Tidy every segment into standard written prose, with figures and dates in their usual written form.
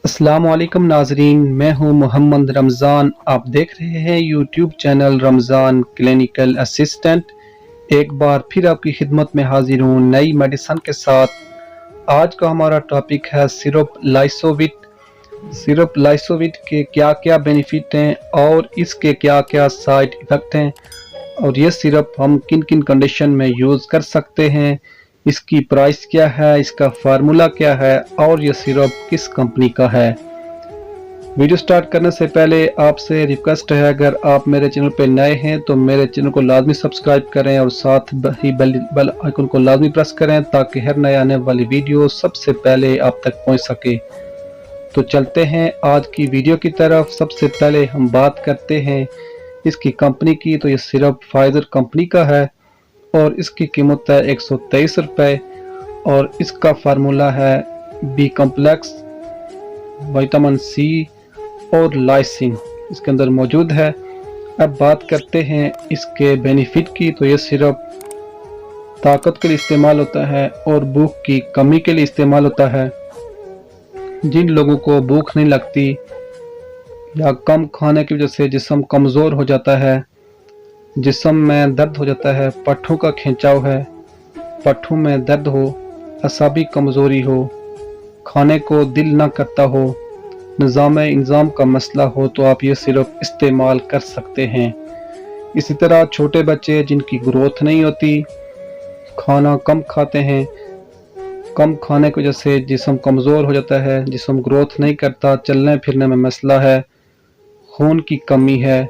अस्सलाम वालेकुम नाजरीन, मैं हूं मोहम्मद रमज़ान। आप देख रहे हैं YouTube channel Ramzan clinical assistant. एक बार फिर आपकी खिदमत में हाजिर हूं नई मेडिसन के साथ। आज का हमारा टॉपिक है सिरप लाइसोविट। सिरप लाइसोविट के क्या क्या बेनिफिट हैं और इसके क्या क्या साइड इफ़ेक्ट हैं, और ये सिरप हम किन किन कंडीशन में यूज़ कर सकते हैं, इसकी प्राइस क्या है, इसका फार्मूला क्या है और ये सिरप किस कंपनी का है। वीडियो स्टार्ट करने से पहले आपसे रिक्वेस्ट है, अगर आप मेरे चैनल पे नए हैं तो मेरे चैनल को लाजमी सब्सक्राइब करें और साथ ही बेल आइकन को लाजमी प्रेस करें ताकि हर नए आने वाली वीडियो सबसे पहले आप तक पहुंच सके। तो चलते हैं आज की वीडियो की तरफ। सबसे पहले हम बात करते हैं इसकी कंपनी की। तो ये सिरप फाइजर कंपनी का है और इसकी कीमत है 123 रुपये और इसका फार्मूला है बी कॉम्प्लेक्स, विटामिन सी और लाइसिन इसके अंदर मौजूद है। अब बात करते हैं इसके बेनिफिट की। तो ये सिरप ताकत के लिए इस्तेमाल होता है और भूख की कमी के लिए इस्तेमाल होता है। जिन लोगों को भूख नहीं लगती या कम खाने की वजह से जिस्म कमज़ोर हो जाता है, जिस्म में दर्द हो जाता है, पट्ठों का खिंचाव है, पट्ठों में दर्द हो, असाबी कमज़ोरी हो, खाने को दिल ना करता हो, इंजाम का मसला हो, तो आप ये सिरप इस्तेमाल कर सकते हैं। इसी तरह छोटे बच्चे जिनकी ग्रोथ नहीं होती, खाना कम खाते हैं, कम खाने की वजह से जिस्म कमज़ोर हो जाता है, जिस्म ग्रोथ नहीं करता, चलने फिरने में मसला है, खून की कमी है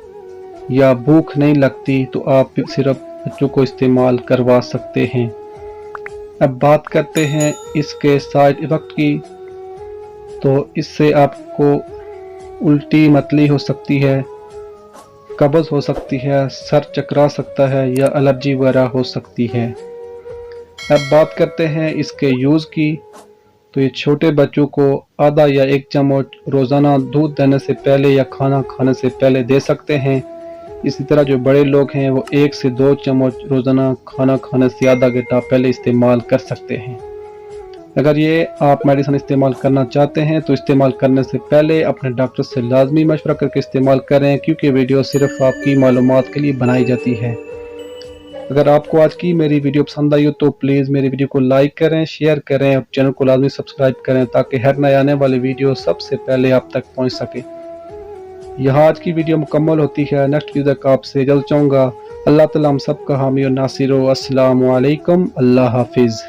या भूख नहीं लगती, तो आप सिरप बच्चों को इस्तेमाल करवा सकते हैं। अब बात करते हैं इसके साइड इफ़ेक्ट की। तो इससे आपको उल्टी मतली हो सकती है, कब्ज़ हो सकती है, सर चकरा सकता है या एलर्जी वगैरह हो सकती है। अब बात करते हैं इसके यूज़ की। तो ये छोटे बच्चों को आधा या 1 चम्मच रोज़ाना दूध देने से पहले या खाना खाने से पहले दे सकते हैं। इसी तरह जो बड़े लोग हैं वो 1 से 2 चम्मच रोज़ाना खाना खाने से आधा घंटा पहले इस्तेमाल कर सकते हैं। अगर ये आप मेडिसिन इस्तेमाल करना चाहते हैं तो इस्तेमाल करने से पहले अपने डॉक्टर से लाजमी मशवरा करके इस्तेमाल करें, क्योंकि वीडियो सिर्फ आपकी मालूमात के लिए बनाई जाती है। अगर आपको आज की मेरी वीडियो पसंद आई हो तो प्लीज़ मेरी वीडियो को लाइक करें, शेयर करें और चैनल को लाजमी सब्सक्राइब करें ताकि हर नए आने वाली वीडियो सबसे पहले आप तक पहुंच सके। यहाँ आज की वीडियो मुकम्मल होती है। नेक्स्ट वीडियो तक आपसे जल्द चाहूँगा। अल्लाह ताला हम सब का हामी और नासिर हो। अस्सलाम वालेकुम, अल्लाह हाफिज़।